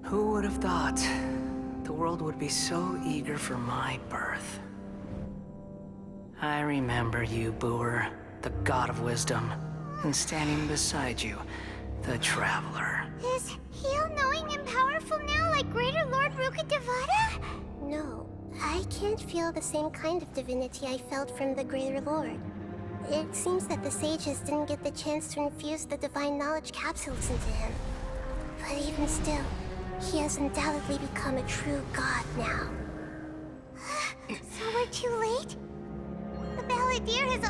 Who would have thought the world would be so eager for my birth? I remember you, Booer, the god of wisdom, and standing beside you, the traveler. Is he all-knowing and powerful now, like Greater Lord Rukkhadevata? No, I can't feel the same kind of divinity I felt from the Greater Lord. It seems that the sages didn't get the chance to infuse the divine knowledge capsules into him. But even still, he has undoubtedly become a true god now. So we're too late? The Balladeer has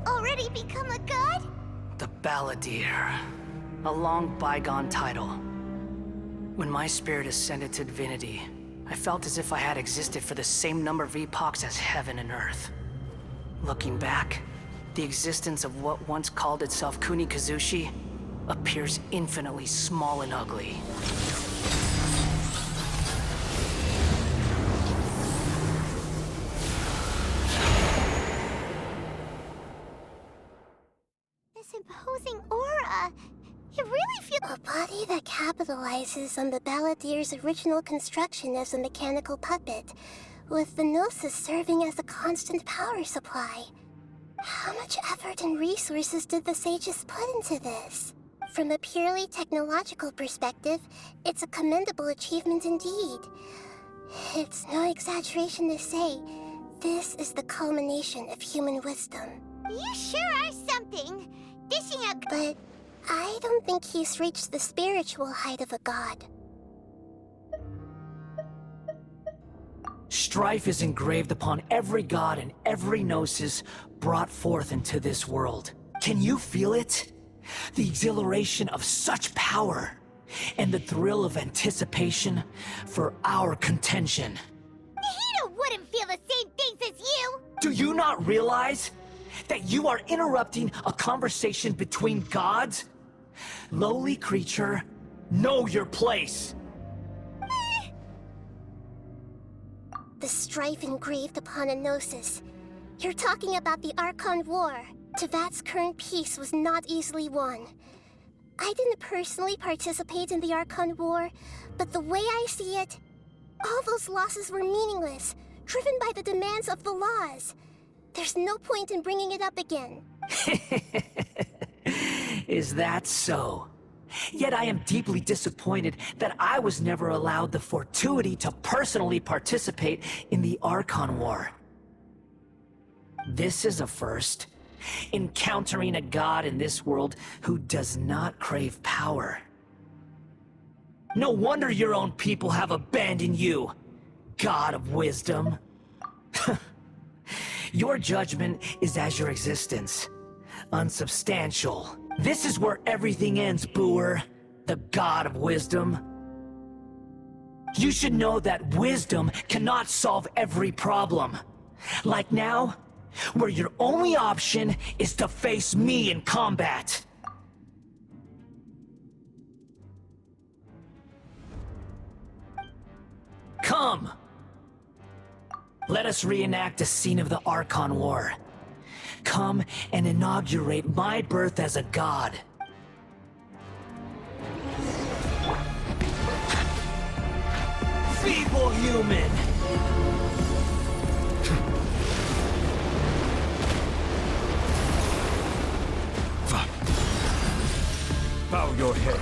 already become a god? The Balladeer. A long bygone title. When my spirit ascended to divinity, I felt as if I had existed for the same number of epochs as heaven and earth. Looking back, the existence of what once called itself Kunikazushi appears infinitely small and ugly. This imposing aura, it really feels... A body that capitalizes on the Balladeer's original construction as a mechanical puppet, with the Gnosis serving as a constant power supply. How much effort and resources did the sages put into this? From a purely technological perspective, it's a commendable achievement indeed. It's no exaggeration to say, this is the culmination of human wisdom. You sure are something, dishing a... But I don't think he's reached the spiritual height of a god. Strife is engraved upon every god and every gnosis brought forth into this world. Can you feel it? The exhilaration of such power, and the thrill of anticipation for our contention. Nahida wouldn't feel the same things as you! Do you not realize that you are interrupting a conversation between gods? Lowly creature, know your place! The strife engraved upon a Gnosis. You're talking about the Archon War. Tevat's current peace was not easily won. I didn't personally participate in the Archon War, but the way I see it, all those losses were meaningless, driven by the demands of the laws. There's no point in bringing it up again. Is that so? Yet I am deeply disappointed that I was never allowed the fortuity to personally participate in the Archon War. This is a first. Encountering a god in this world who does not crave power. No wonder your own people have abandoned you, god of wisdom. Your judgment is as your existence, unsubstantial. This is where everything ends, Booer, the god of wisdom. You should know that wisdom cannot solve every problem. Like now, where your only option is to face me in combat. Come! Let us reenact a scene of the Archon War. Come and inaugurate my birth as a god. Feeble human! Bow your head.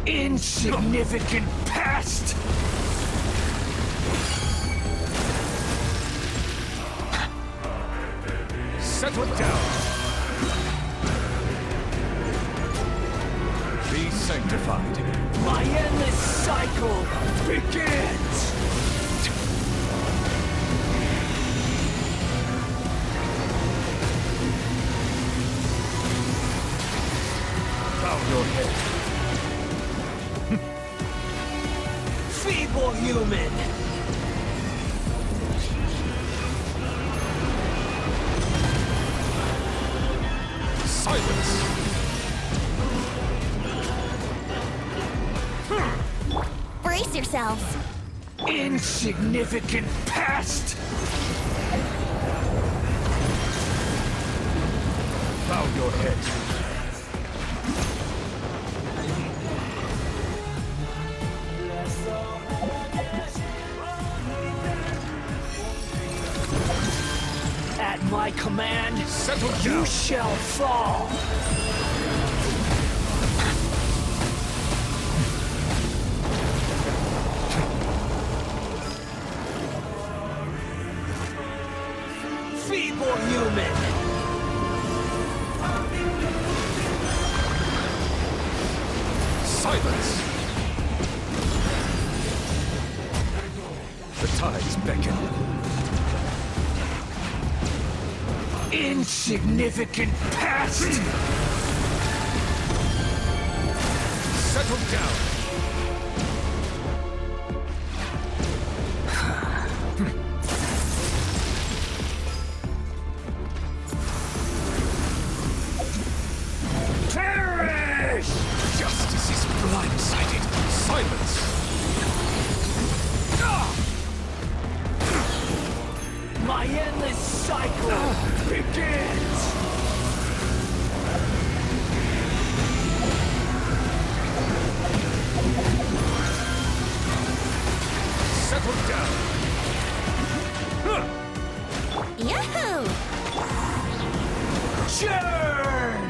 Insignificant pest! Settle down. Be sanctified. My endless cycle begins! Bow your head. Feeble human! yourselves. Insignificant pest! Bow your head. At my command, Settle you down. shall fall! Feeble human! Silence! The tides beckon. Insignificant pest! Settle down. Perish! Justice is blindsided. Silence! My endless cycle begins! Settle down. Yahoo! Churn!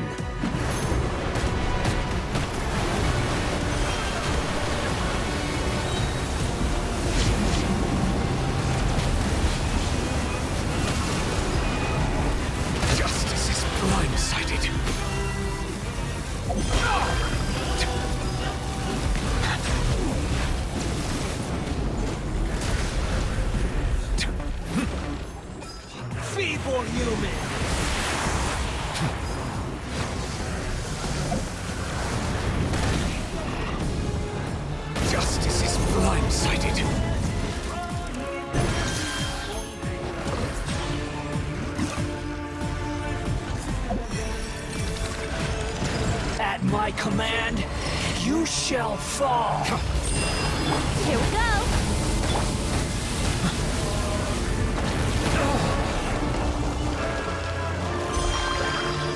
Justice is blindsided. Feeble human! Justice is blindsided. At my command, you shall fall! Here we go!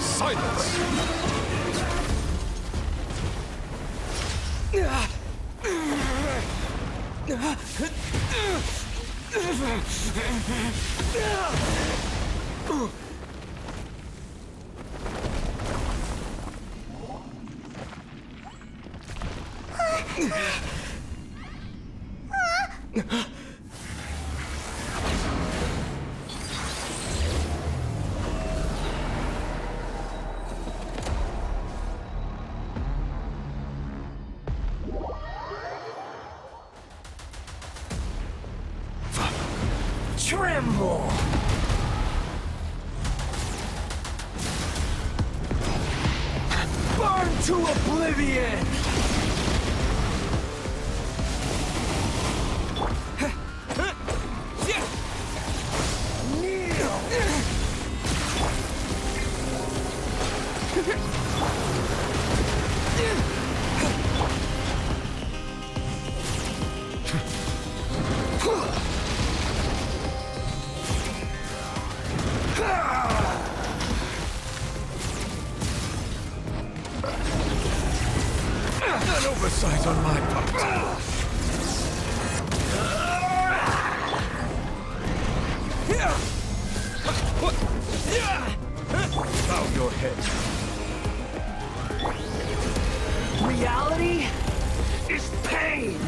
Silence! Tremble! Burn to oblivion! Kneel! An oversight on my part. Bow your head. Reality is pain!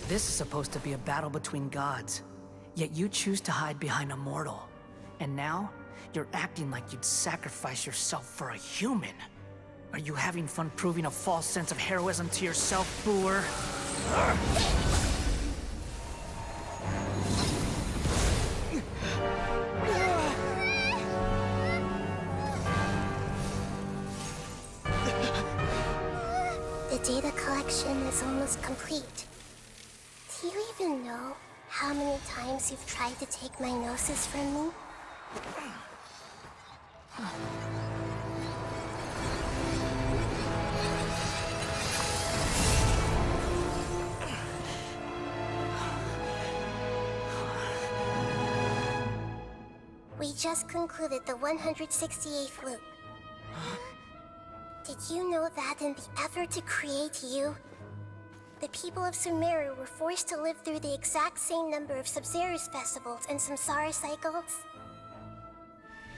This is supposed to be a battle between gods, yet you choose to hide behind a mortal. And now, you're acting like you'd sacrifice yourself for a human. Are you having fun proving a false sense of heroism to yourself, Booer? The data collection is almost complete. Do you even know how many times you've tried to take my gnosis from me? We just concluded the 168th loop. Did you know that in the effort to create you, the people of Summerio were forced to live through the exact same number of Sub-Zerus festivals and samsara cycles?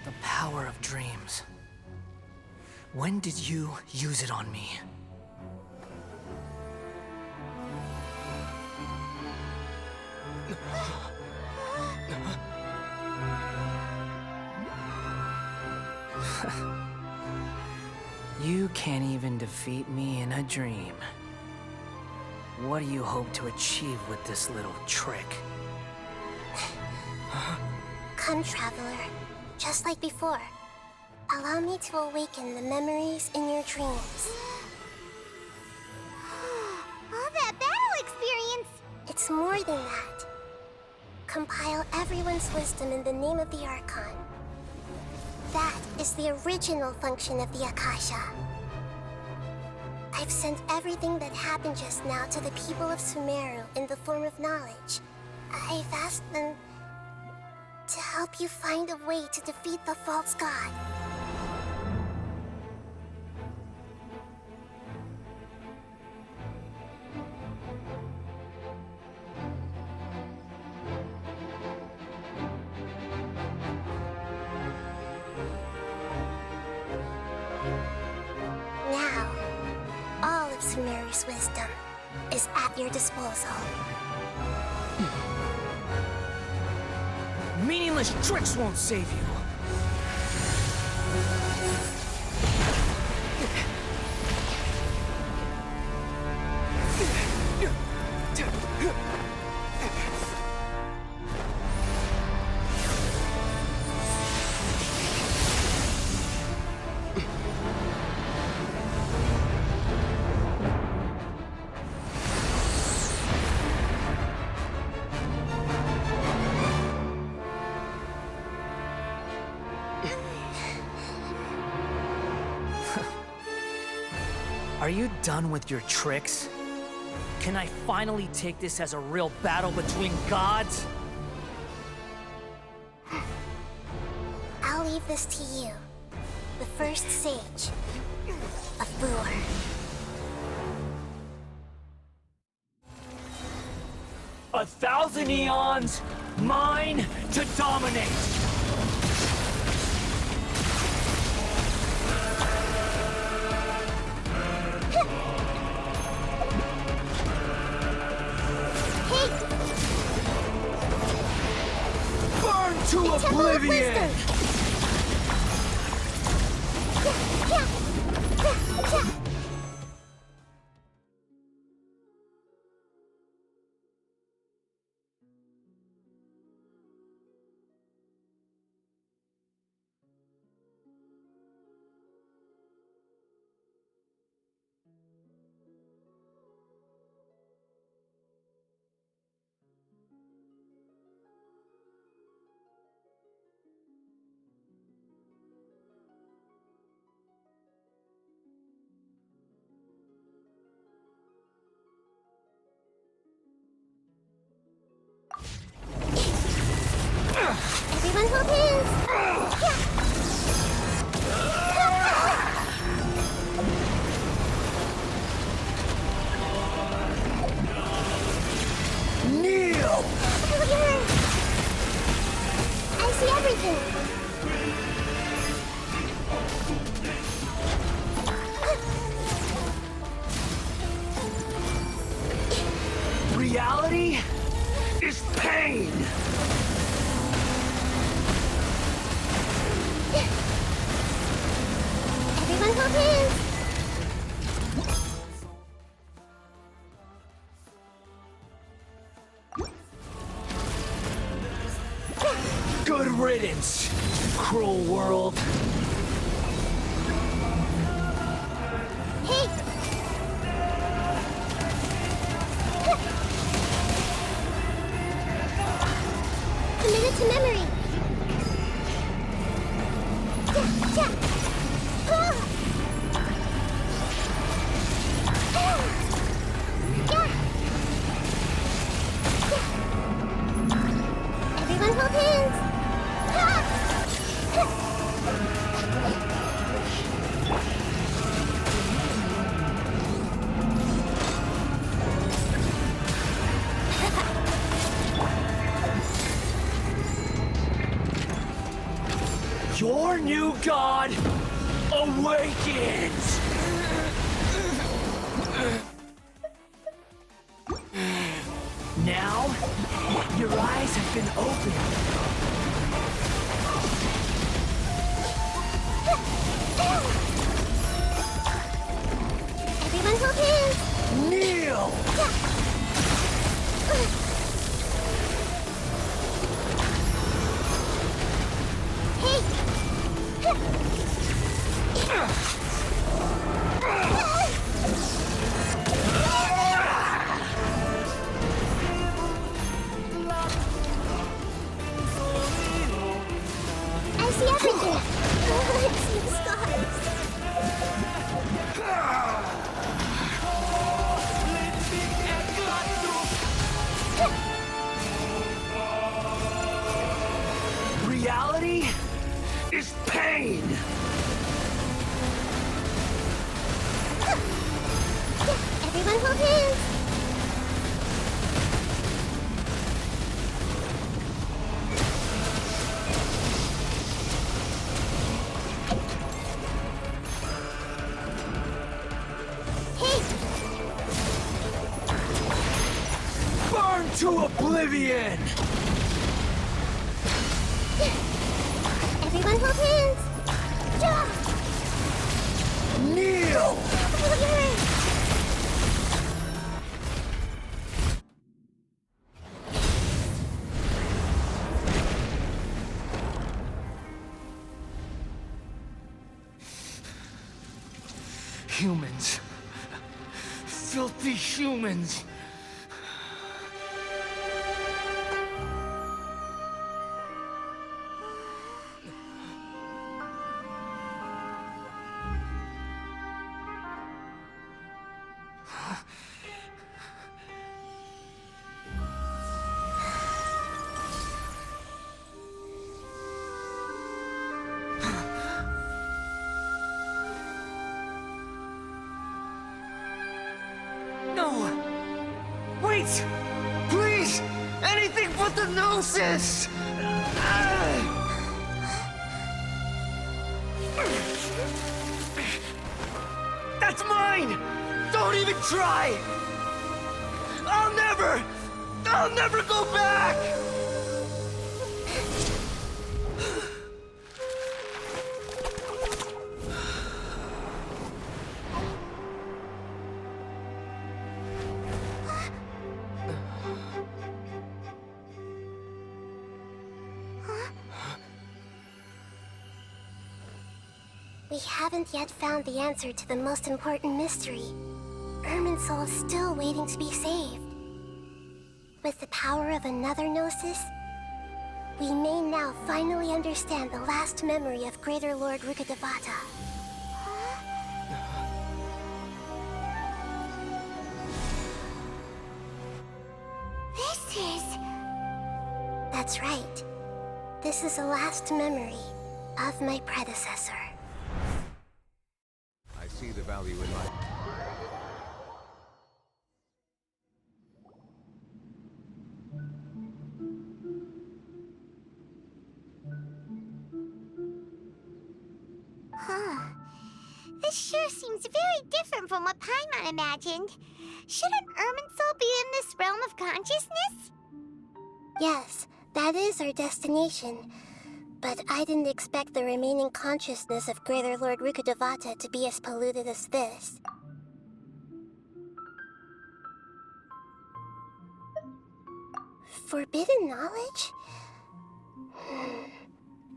The power of dreams. When did you use it on me? You can't even defeat me in a dream. What do you hope to achieve with this little trick? Come, Traveler. Just like before. Allow me to awaken the memories in your dreams. All that battle experience! It's more than that. Compile everyone's wisdom in the name of the Archon. That is the original function of the Akasha. I've sent everything that happened just now to the people of Summerio in the form of knowledge. I've asked them to help you find a way to defeat the false god. Now, all of Summerio's wisdom is at your disposal. Meaningless tricks won't save you. Are you done with your tricks? Can I finally take this as a real battle between gods? I'll leave this to you, the first sage of Booer. A thousand eons, mine to dominate! Burn to oblivion! Everyone hold hands! Kneel! I see everything! Reality is pain! Everyone hold hands! Good riddance, cruel world. Hey! Committed to memory! Ja, ja. Ah. Ah. Yeah. Yeah. Everyone hold hands! Ah. Your new god awakens! Now, your eyes have been opened. Everyone hold hands! Kneel! I see everything! I see the stars! Reality is pain! Everyone hold hands! Hey! Burn to oblivion! Everyone hold hands! Ja! Kneel! Humans. Filthy humans. No! Wait! Please! Anything but the Gnosis! That's mine! Don't even try! I'll never go back! We haven't yet found the answer to the most important mystery. Irminsul is still waiting to be saved. With the power of another Gnosis, we may now finally understand the last memory of Greater Lord Rukkhadevata. This is... That's right. This is the last memory of my predecessor. I see the value in life. Huh. This sure seems very different from what Paimon imagined. Shouldn't Irminsul be in this realm of consciousness? Yes, that is our destination. But I didn't expect the remaining consciousness of Greater Lord Rukkhadevata to be as polluted as this. Forbidden knowledge?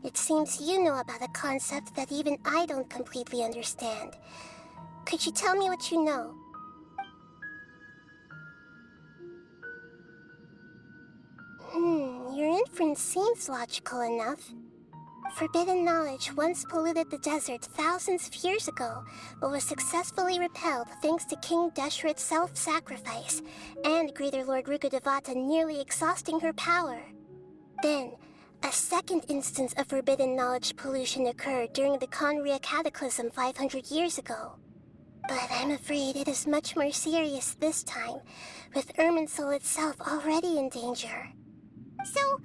It seems you know about a concept that even I don't completely understand. Could you tell me what you know? Your inference seems logical enough. Forbidden knowledge once polluted the desert thousands of years ago, but was successfully repelled thanks to King Deshret's self-sacrifice, and Greater Lord Rukkhadevata nearly exhausting her power. Then, a second instance of forbidden knowledge pollution occurred during the Conria Cataclysm 500 years ago. But I'm afraid it is much more serious this time, with Irminsul itself already in danger. So,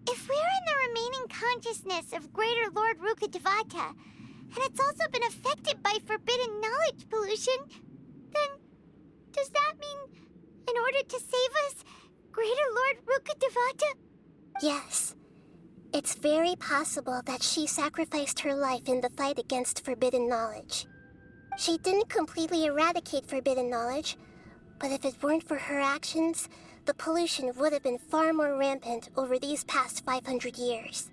if we're in the remaining consciousness of Greater Lord Rukkhadevata, and it's also been affected by forbidden knowledge pollution, then does that mean, in order to save us, Greater Lord Rukkhadevata? Yes. It's very possible that she sacrificed her life in the fight against forbidden knowledge. She didn't completely eradicate forbidden knowledge, but if it weren't for her actions, the pollution would have been far more rampant over these past 500 years.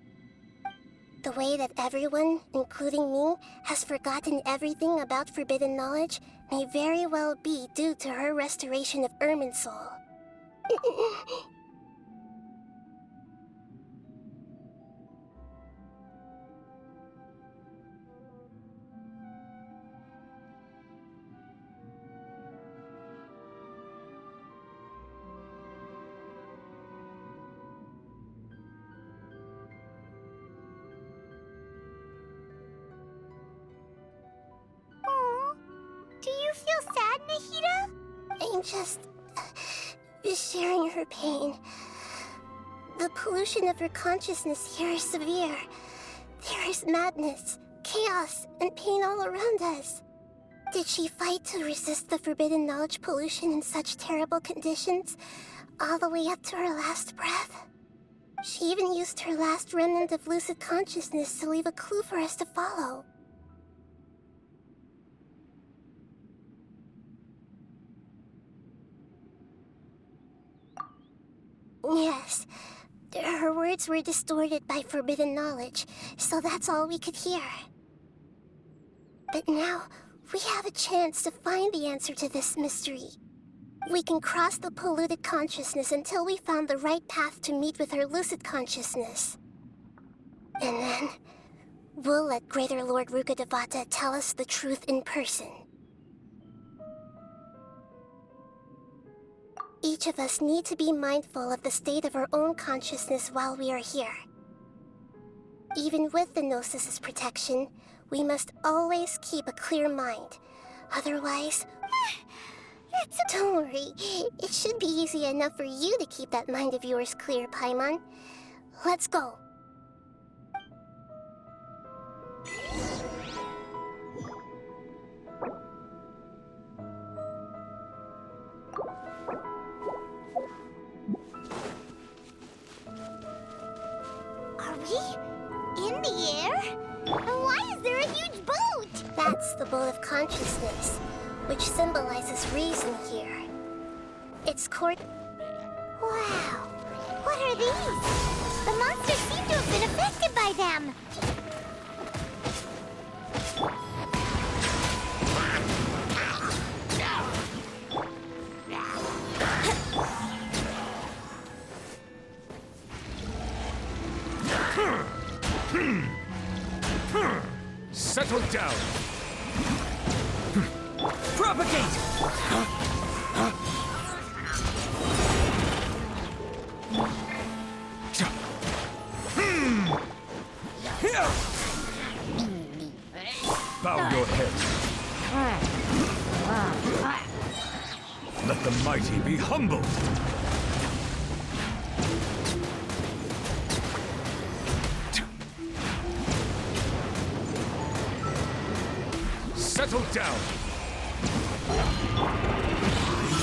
The way that everyone, including me, has forgotten everything about forbidden knowledge may very well be due to her restoration of Irminsul. Do you feel sad, Nahida? I'm just sharing her pain. The pollution of her consciousness here is severe. There is madness, chaos, and pain all around us. Did she fight to resist the forbidden knowledge pollution in such terrible conditions, all the way up to her last breath? She even used her last remnant of lucid consciousness to leave a clue for us to follow. Yes, her words were distorted by forbidden knowledge, so that's all we could hear. But now, we have a chance to find the answer to this mystery. We can cross the polluted consciousness until we found the right path to meet with her lucid consciousness. And then, we'll let Greater Lord Rukkhadevata tell us the truth in person. Each of us need to be mindful of the state of our own consciousness while we are here. Even with the Gnosis' protection, we must always keep a clear mind. Otherwise... Don't worry, it should be easy enough for you to keep that mind of yours clear, Paimon. Let's go. Are we in the air? And why is there a huge boat? That's the boat of consciousness, which symbolizes reason here. It's court... Wow. What are these? The monsters seem to have been affected by them. Settle down. Propagate! Bow your head. Let the mighty be humbled. Settle Settle down!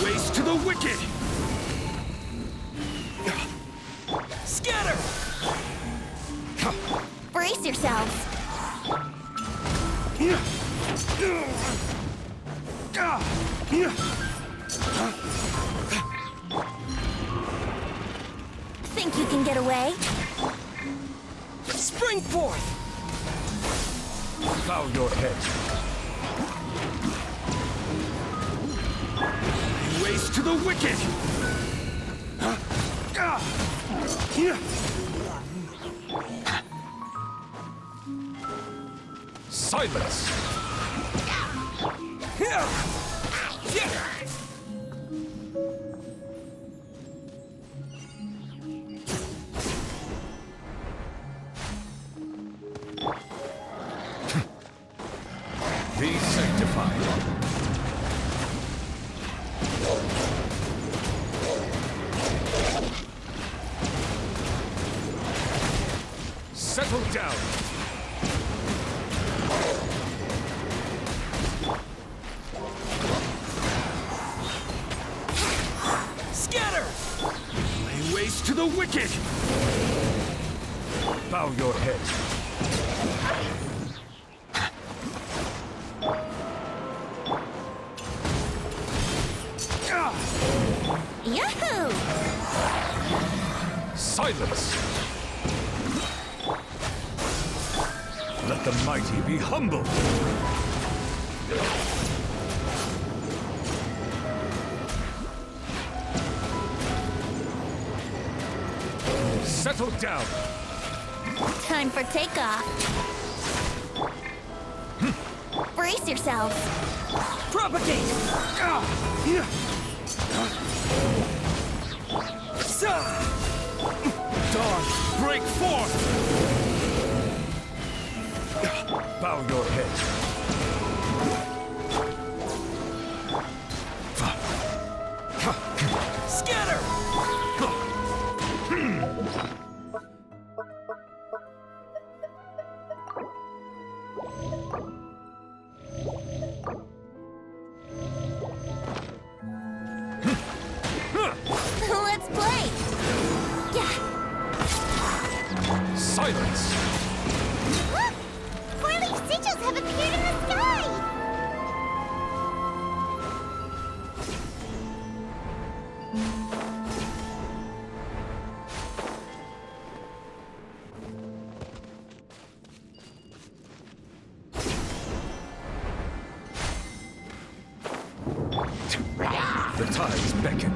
Waste to the wicked! Scatter! Brace yourselves. Think you can get away? Spring forth! Bow your head. Waste to the wicked! Silence! Be sanctified. Settle down. Scatter! Lay waste to the wicked! Bow your head. Yahoo! Silence! Let the mighty be humble! Settle down! Time for takeoff. Brace yourselves. Propagate! Dawn, break forth! Bow your head. Scatter! Let's play. Yeah. Silence! Look! Four-leaf sigils have appeared in the sky. The tides beckon.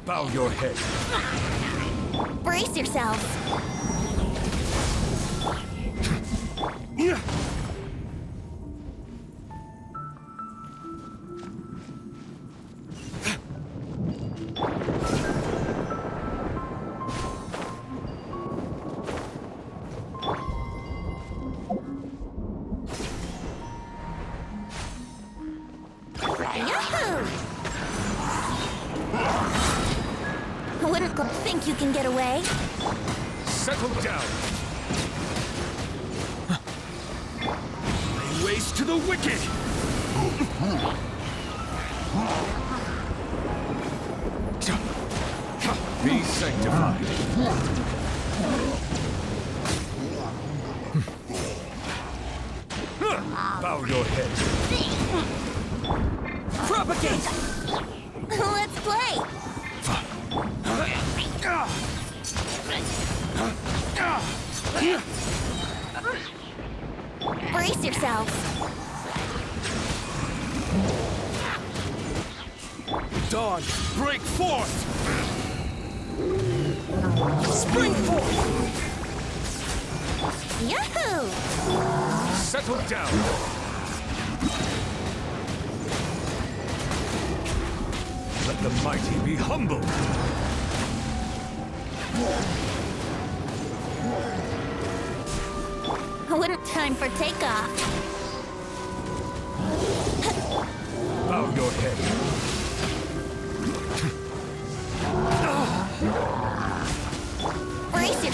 Bow your head. Brace yourselves. Yahoo! Wouldn't think you can get away? Settle down. Lay waste to the wicked. Be sanctified. Bow your head. Propagate! Let's play. Brace yourselves. Dawn, break forth! Spring forth! Yahoo! Settle down! Let the mighty be humble! Wouldn't time for takeoff. Bow your head.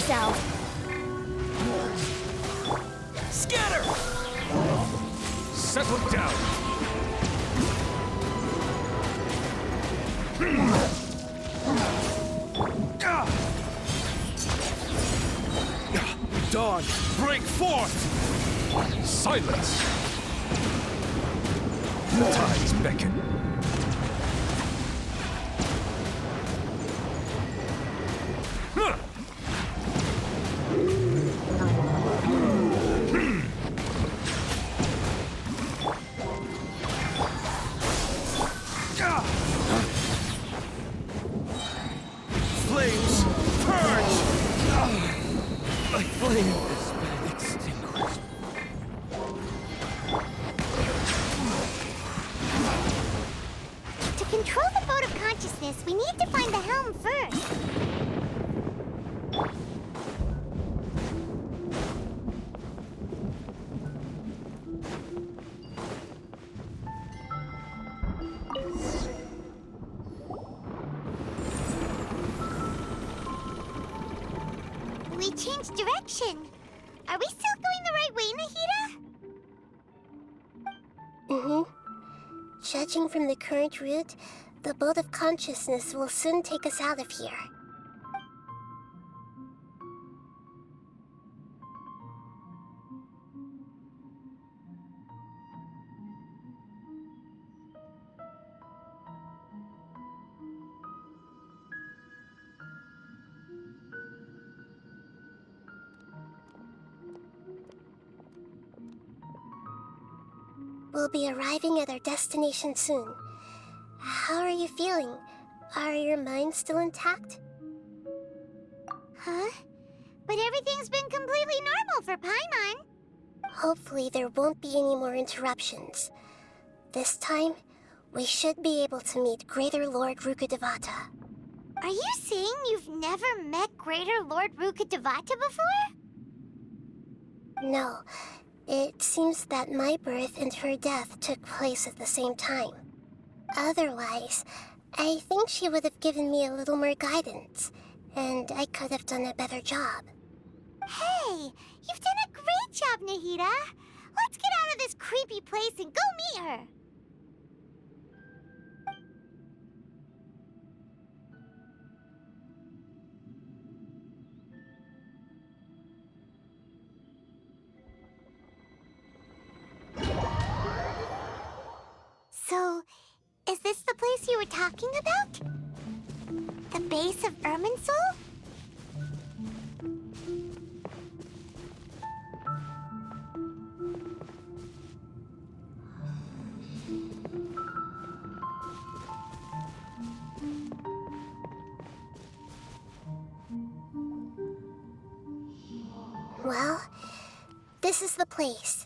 yourself. Scatter! Settle down! Dawn, break forth! Silence! Tides beckon. Huh. Flames, purge! My flame has been extinguished. To control the boat of consciousness, we need to find the helm first. We changed direction. Are we still going the right way, Nahida? Mm-hmm. Judging from the current route, the boat of consciousness will soon take us out of here. We'll be arriving at our destination soon. How are you feeling? Are your minds still intact? Huh? But everything's been completely normal for Paimon. Hopefully there won't be any more interruptions. This time, we should be able to meet Greater Lord Rukkhadevata. Are you saying you've never met Greater Lord Rukkhadevata before? No, it seems that my birth and her death took place at the same time. Otherwise, I think she would have given me a little more guidance, and I could have done a better job. Hey, you've done a great job, Nahida. Let's get out of this creepy place and go meet her. So, is this the place you were talking about? The base of Irminsul? Well, this is the place.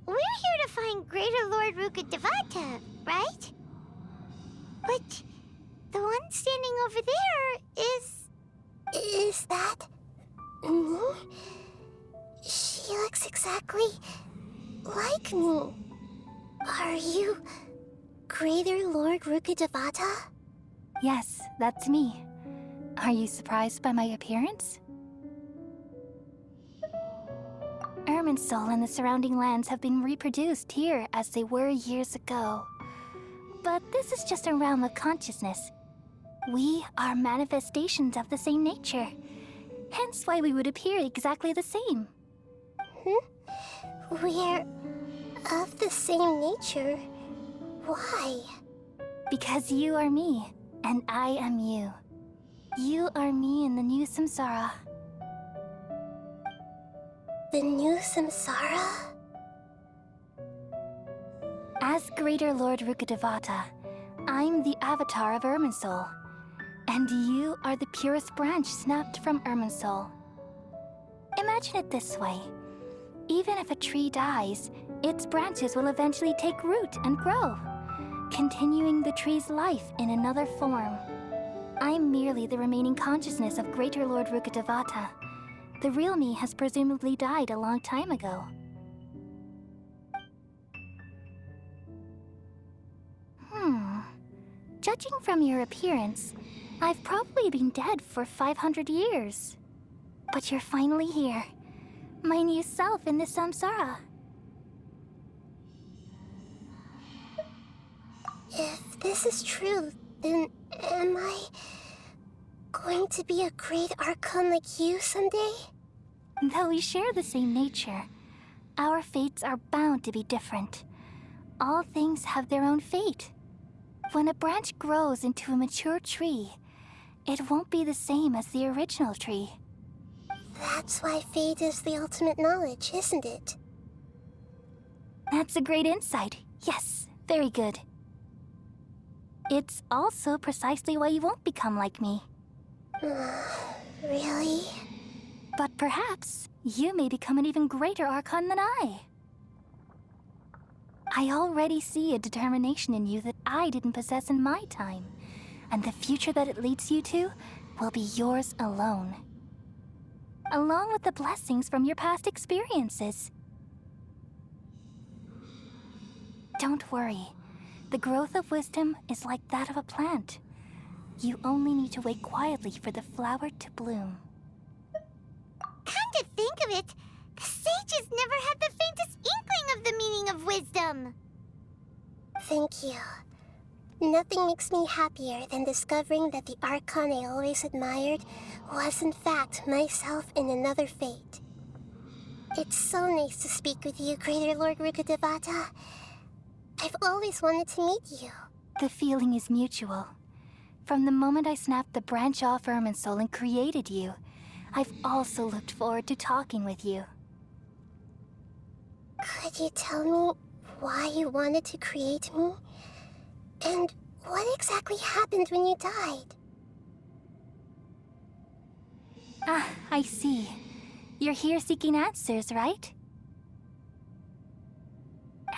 We're here to find Greater Lord Rukkhadevata, right? But the one standing over there is... Is that me? She looks exactly like me. Are you Greater Lord Rukkhadevata? Yes, that's me. Are you surprised by my appearance? Irminsul and the surrounding lands have been reproduced here as they were years ago. But this is just a realm of consciousness. We are manifestations of the same nature. Hence why we would appear exactly the same. We're of the same nature. Why? Because you are me, and I am you. You are me in the new samsara. The new samsara? As Greater Lord Rukkhadevata, I'm the avatar of Irminsul. And you are the purest branch snapped from Irminsul. Imagine it this way. Even if a tree dies, its branches will eventually take root and grow, continuing the tree's life in another form. I'm merely the remaining consciousness of Greater Lord Rukkhadevata. The real me has presumably died a long time ago. Judging from your appearance, I've probably been dead for 500 years. But you're finally here. My new self in the samsara. If this is true, then am I going to be a great Archon like you someday? Though we share the same nature, our fates are bound to be different. All things have their own fate. When a branch grows into a mature tree, it won't be the same as the original tree. That's why fate is the ultimate knowledge, isn't it? That's a great insight. Yes, very good. It's also precisely why you won't become like me. Really? But perhaps you may become an even greater Archon than I. I already see a determination in you that I didn't possess in my time, and the future that it leads you to will be yours alone. Along with the blessings from your past experiences. Don't worry. The growth of wisdom is like that of a plant. You only need to wait quietly for the flower to bloom. Come to think of it, the sages never had the faintest inkling of the meaning of wisdom. Thank you. Nothing makes me happier than discovering that the Archon I always admired was in fact myself in another fate. It's so nice to speak with you, Greater Lord Rukkhadevata. I've always wanted to meet you. The feeling is mutual. From the moment I snapped the branch off Irminsul and created you, I've also looked forward to talking with you. Could you tell me why you wanted to create me? And what exactly happened when you died? Ah, I see. You're here seeking answers, right?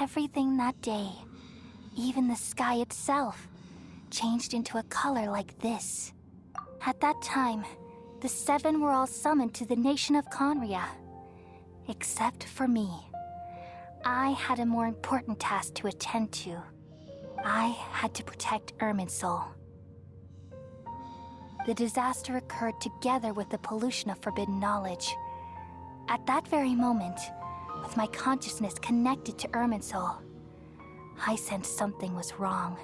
Everything that day, even the sky itself, changed into a color like this. At that time, the seven were all summoned to the nation of Conria. Except for me. I had a more important task to attend to. I had to protect Irminsul. The disaster occurred together with the pollution of forbidden knowledge. At that very moment, with my consciousness connected to Irminsul, I sensed something was wrong.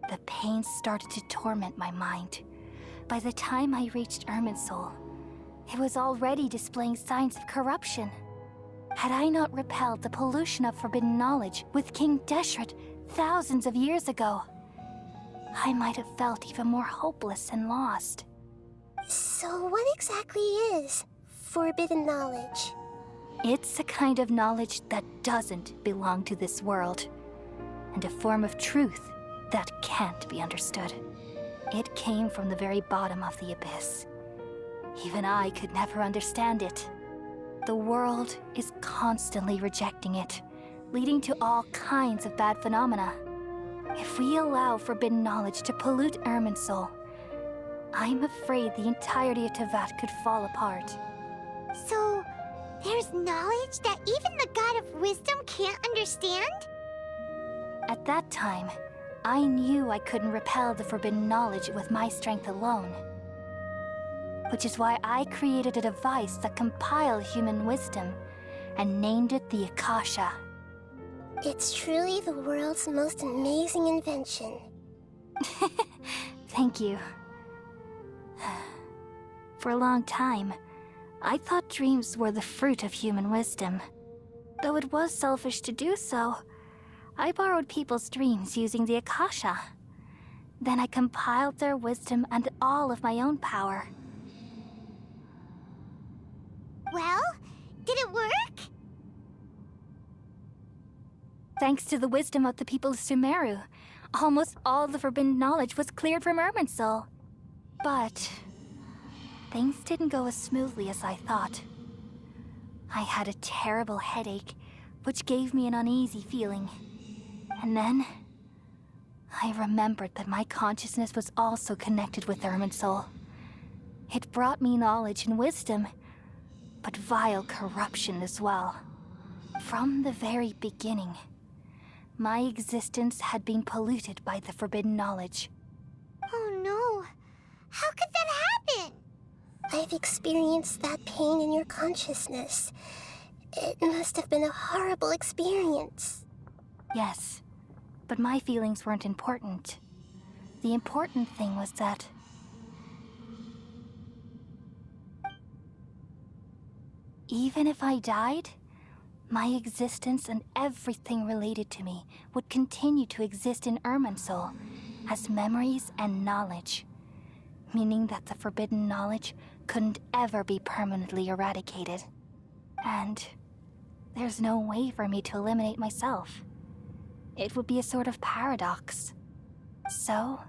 The pain started to torment my mind. By the time I reached Irminsul, it was already displaying signs of corruption. Had I not repelled the pollution of forbidden knowledge with King Deshret thousands of years ago, I might have felt even more hopeless and lost. So what exactly is forbidden knowledge? It's a kind of knowledge that doesn't belong to this world, and a form of truth that can't be understood. It came from the very bottom of the abyss. Even I could never understand it. The world is constantly rejecting it, leading to all kinds of bad phenomena. If we allow forbidden knowledge to pollute Irminsul, I'm afraid the entirety of Tevat could fall apart. So, there's knowledge that even the God of Wisdom can't understand? At that time, I knew I couldn't repel the forbidden knowledge with my strength alone. Which is why I created a device that compiled human wisdom and named it the Akasha. It's truly the world's most amazing invention. Thank you. For a long time, I thought dreams were the fruit of human wisdom. Though it was selfish to do so, I borrowed people's dreams using the Akasha. Then I compiled their wisdom and all of my own power. Well, did it work? Thanks to the wisdom of the people of Summerio, almost all the forbidden knowledge was cleared from Irminsul. But things didn't go as smoothly as I thought. I had a terrible headache, which gave me an uneasy feeling. And then I remembered that my consciousness was also connected with Irminsul. It brought me knowledge and wisdom, but vile corruption as well. From the very beginning, my existence had been polluted by the forbidden knowledge. How could that happen? I've experienced that pain in your consciousness. It must have been a horrible experience. Yes, but my feelings weren't important. The important thing was that even if I died, my existence and everything related to me would continue to exist in Irminsul as memories and knowledge, meaning that the forbidden knowledge couldn't ever be permanently eradicated. And there's no way for me to eliminate myself. It would be a sort of paradox. So,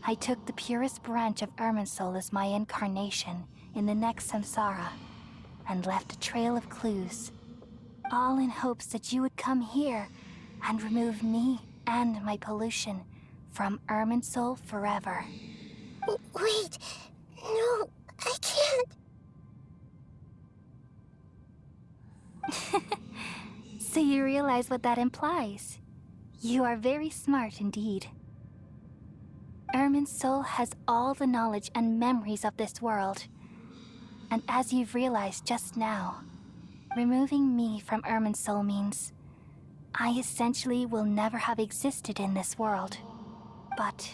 I took the purest branch of Irminsul as my incarnation in the next samsara, and left a trail of clues, all in hopes that you would come here and remove me and my pollution from Irminsul forever. Wait, no, I can't. So you realize what that implies. You are very smart indeed. Irminsul has all the knowledge and memories of this world. And as you've realized just now, removing me from Irminsul means I essentially will never have existed in this world. But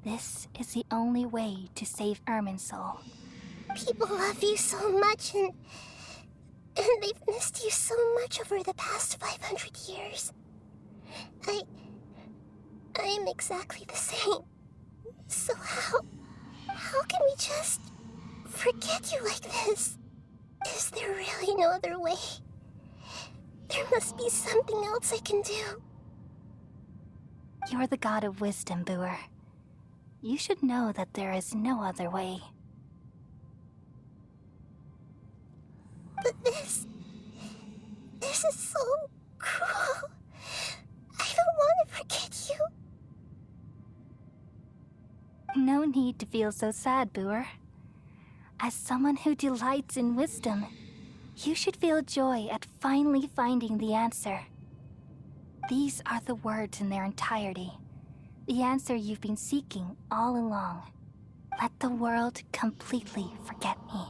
this is the only way to save Irminsul. People love you so much, and they've missed you so much over the past 500 years. I am exactly the same. So how can we just forget you like this? Is there really no other way? There must be something else I can do. You're the god of wisdom, Booer. You should know that there is no other way. But this is so cruel. I don't want to forget you. No need to feel so sad, Booer. As someone who delights in wisdom, you should feel joy at finally finding the answer. These are the words in their entirety. The answer you've been seeking all along. Let the world completely forget me.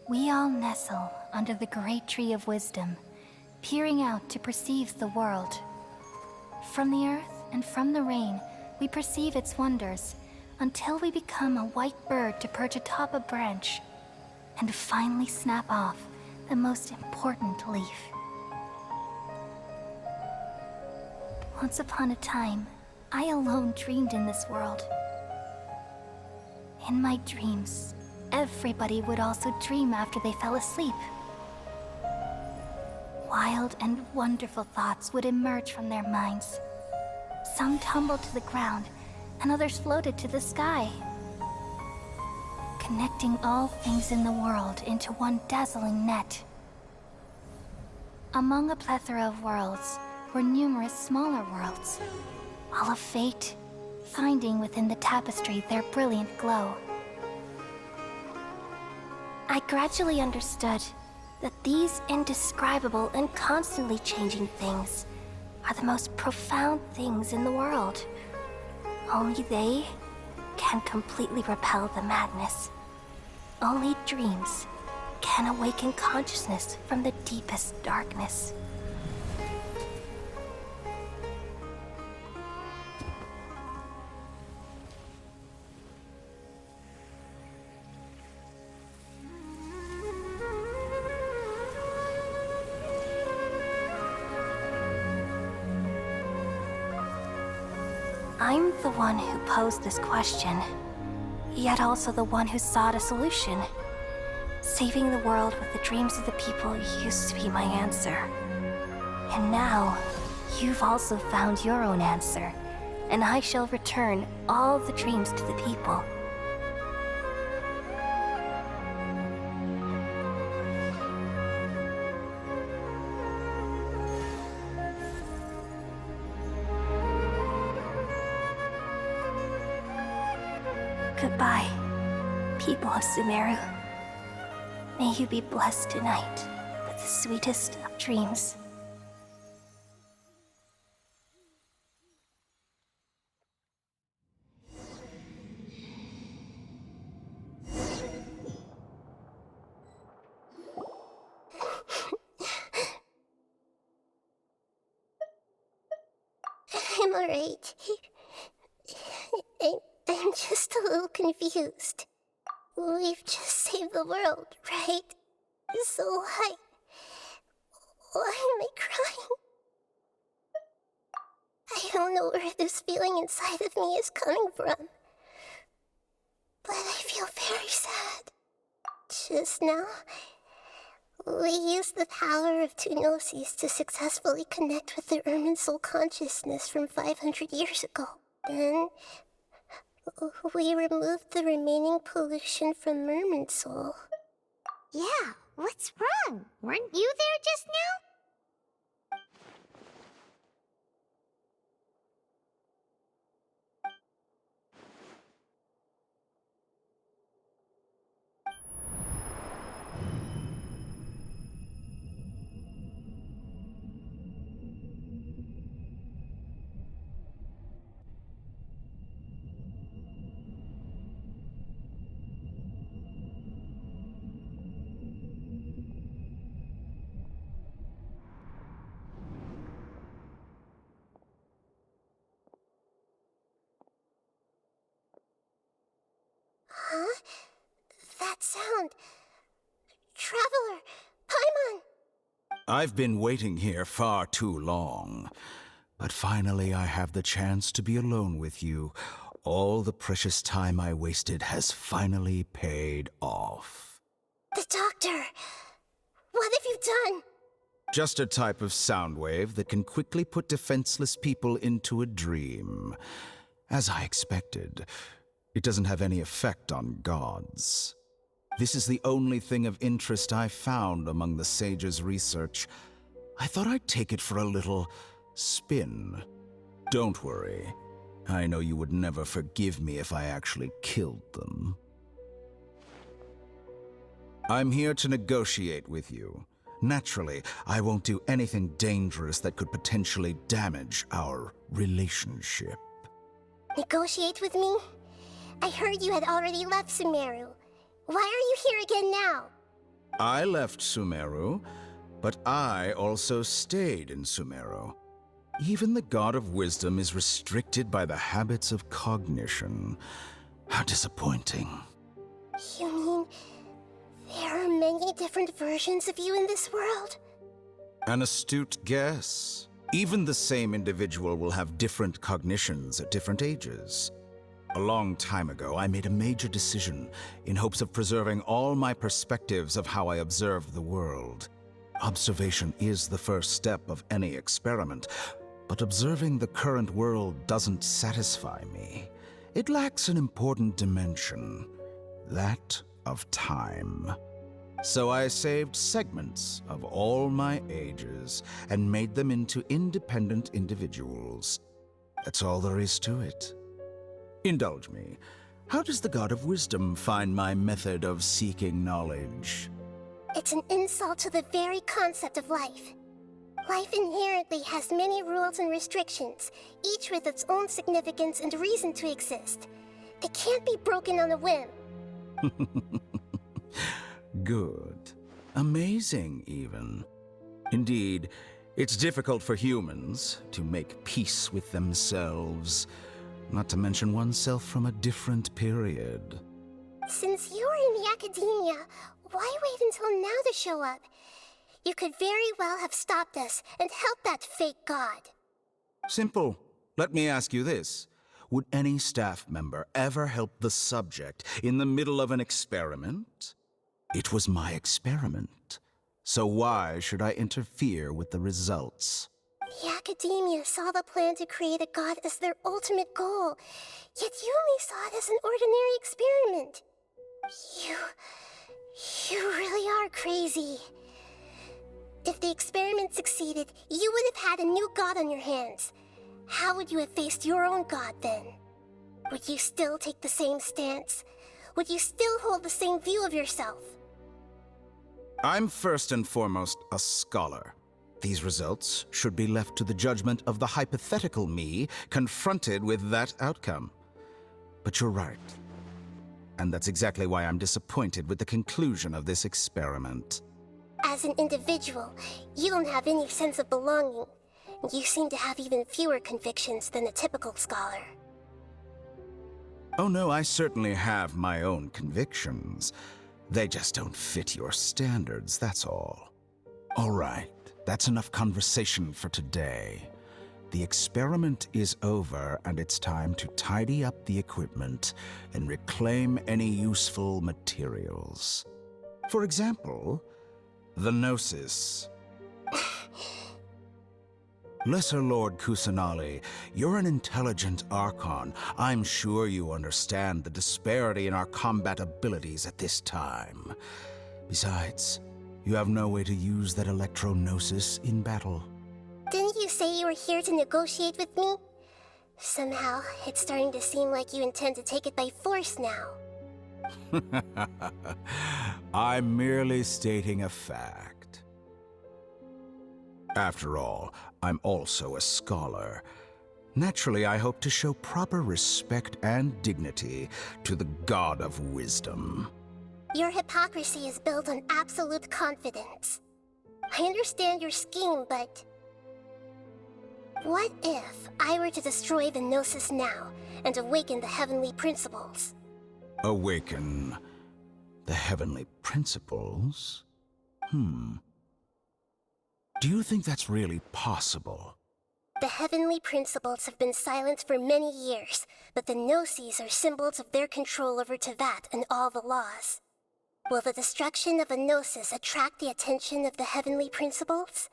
We all nestle under the great tree of wisdom, peering out to perceive the world. From the earth and from the rain, we perceive its wonders, until we become a white bird to perch atop a branch, and finally snap off the most important leaf. Once upon a time, I alone dreamed in this world. In my dreams, everybody would also dream after they fell asleep. Wild and wonderful thoughts would emerge from their minds. Some tumbled to the ground, and others floated to the sky, connecting all things in the world into one dazzling net. Among a plethora of worlds were numerous smaller worlds, all of fate, finding within the tapestry their brilliant glow. I gradually understood that these indescribable and constantly changing things are the most profound things in the world. Only they can completely repel the madness. Only dreams can awaken consciousness from the deepest darkness. I'm the one who posed this question, yet also the one who sought a solution. Saving the world with the dreams of the people used to be my answer. And now, you've also found your own answer, and I shall return all the dreams to the people. Goodbye, people of Summerio. May you be blessed tonight with the sweetest of dreams. I'm alright. I'm just a little confused. We've just saved the world, right? So why am I crying? I don't know where this feeling inside of me is coming from, but I feel very sad. Just now, we used the power of two Gnosis to successfully connect with the Irminsul consciousness from 500 years ago. Then, we removed the remaining pollution from Irminsul. Yeah, what's wrong? Weren't you there just now? Huh? That sound. Traveler! Paimon! I've been waiting here far too long. But finally I have the chance to be alone with you. All the precious time I wasted has finally paid off. The doctor! What have you done? Just a type of sound wave that can quickly put defenseless people into a dream. As I expected, it doesn't have any effect on gods. This is the only thing of interest I found among the sage's research. I thought I'd take it for a little spin. Don't worry. I know you would never forgive me if I actually killed them. I'm here to negotiate with you. Naturally, I won't do anything dangerous that could potentially damage our relationship. Negotiate with me? I heard you had already left Summerio. Why are you here again now? I left Summerio, but I also stayed in Summerio. Even the God of Wisdom is restricted by the habits of cognition. How disappointing. You mean there are many different versions of you in this world? An astute guess. Even the same individual will have different cognitions at different ages. A long time ago, I made a major decision in hopes of preserving all my perspectives of how I observed the world. Observation is the first step of any experiment, but observing the current world doesn't satisfy me. It lacks an important dimension, that of time. So I saved segments of all my ages and made them into independent individuals. That's all there is to it. Indulge me. How does the God of Wisdom find my method of seeking knowledge? It's an insult to the very concept of life. Life inherently has many rules and restrictions, each with its own significance and reason to exist. They can't be broken on a whim. Good. Amazing, even. Indeed, it's difficult for humans to make peace with themselves, not to mention oneself from a different period. Since you were in the academia, why wait until now to show up? You could very well have stopped us and helped that fake god. Simple. Let me ask you this. Would any staff member ever help the subject in the middle of an experiment? It was my experiment. So why should I interfere with the results? The academia saw the plan to create a god as their ultimate goal, yet you only saw it as an ordinary experiment. You really are crazy. If the experiment succeeded, you would have had a new god on your hands. How would you have faced your own god then? Would you still take the same stance? Would you still hold the same view of yourself? I'm first and foremost a scholar. These results should be left to the judgment of the hypothetical me confronted with that outcome. But you're right. And that's exactly why I'm disappointed with the conclusion of this experiment. As an individual, you don't have any sense of belonging. You seem to have even fewer convictions than a typical scholar. Oh no, I certainly have my own convictions. They just don't fit your standards, that's all. All right, that's enough conversation for today. The experiment is over, and it's time to tidy up the equipment and reclaim any useful materials. For example, the Gnosis. Lesser Lord Kusanali, you're an intelligent Archon. I'm sure you understand the disparity in our combat abilities at this time. Besides, you have no way to use that Electro-Gnosis in battle. Didn't you say you were here to negotiate with me? Somehow, it's starting to seem like you intend to take it by force now. I'm merely stating a fact. After all, I'm also a scholar. Naturally, I hope to show proper respect and dignity to the God of Wisdom. Your hypocrisy is built on absolute confidence. I understand your scheme, but... what if I were to destroy the Gnosis now and awaken the heavenly principles? Awaken the heavenly principles? Do you think that's really possible? The heavenly principles have been silent for many years, but the Gnosis are symbols of their control over Teyvat and all the laws. Will the destruction of a Gnosis attract the attention of the heavenly principles?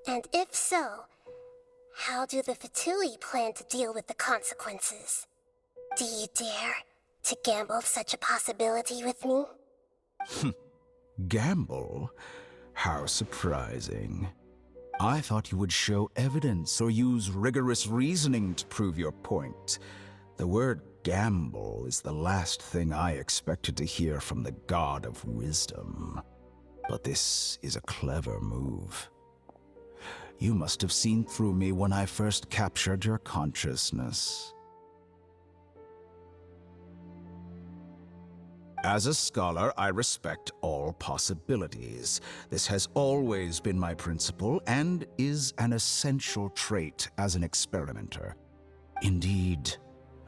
And if so, how do the Fatui plan to deal with the consequences? Do you dare to gamble such a possibility with me? Gamble? How surprising. I thought you would show evidence or use rigorous reasoning to prove your point. The word gamble is the last thing I expected to hear from the God of Wisdom. But this is a clever move. You must have seen through me when I first captured your consciousness. As a scholar, I respect all possibilities. This has always been my principle and is an essential trait as an experimenter. Indeed,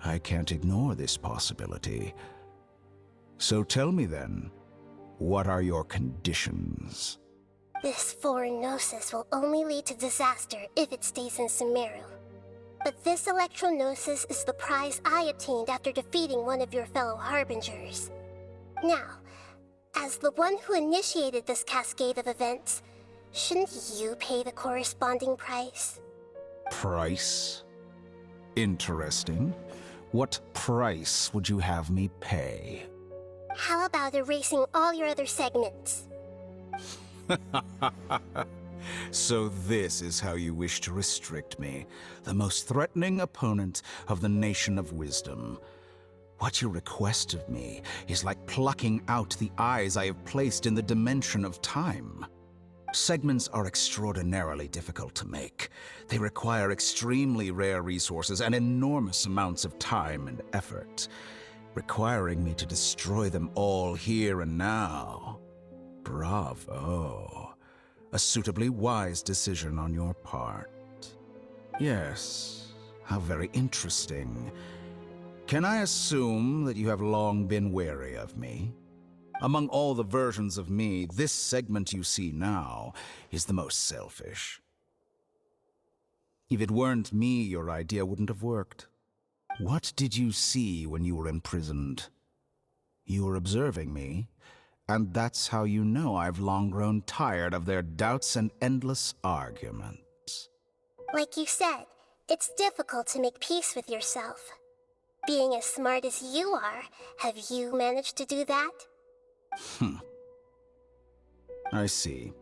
I can't ignore this possibility. So tell me then, what are your conditions? This foreign Gnosis will only lead to disaster if it stays in Summerio. But this Electro-Gnosis is the prize I obtained after defeating one of your fellow Harbingers. Now, as the one who initiated this cascade of events, shouldn't you pay the corresponding price? Price? Interesting. What price would you have me pay? How about erasing all your other segments? So this is how you wish to restrict me, the most threatening opponent of the Nation of Wisdom. What you request of me is like plucking out the eyes I have placed in the dimension of time. Segments are extraordinarily difficult to make. They require extremely rare resources and enormous amounts of time and effort, requiring me to destroy them all here and now. Bravo. A suitably wise decision on your part. Yes, how very interesting. Can I assume that you have long been wary of me? Among all the versions of me, this segment you see now is the most selfish. If it weren't me, your idea wouldn't have worked. What did you see when you were imprisoned? You were observing me, and that's how you know I've long grown tired of their doubts and endless arguments. Like you said, it's difficult to make peace with yourself. Being as smart as you are, have you managed to do that? I see.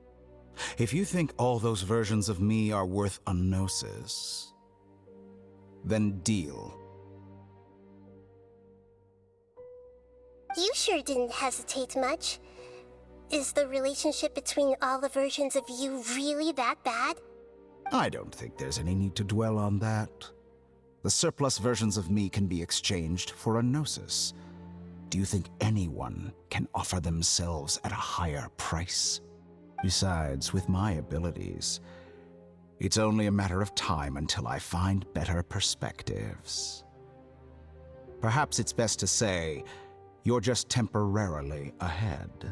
If you think all those versions of me are worth a Gnosis, then deal. You sure didn't hesitate much. Is the relationship between all the versions of you really that bad? I don't think there's any need to dwell on that. The surplus versions of me can be exchanged for a Gnosis. Do you think anyone can offer themselves at a higher price? Besides, with my abilities, It's only a matter of time until I find better perspectives. Perhaps it's best to say, you're just temporarily ahead.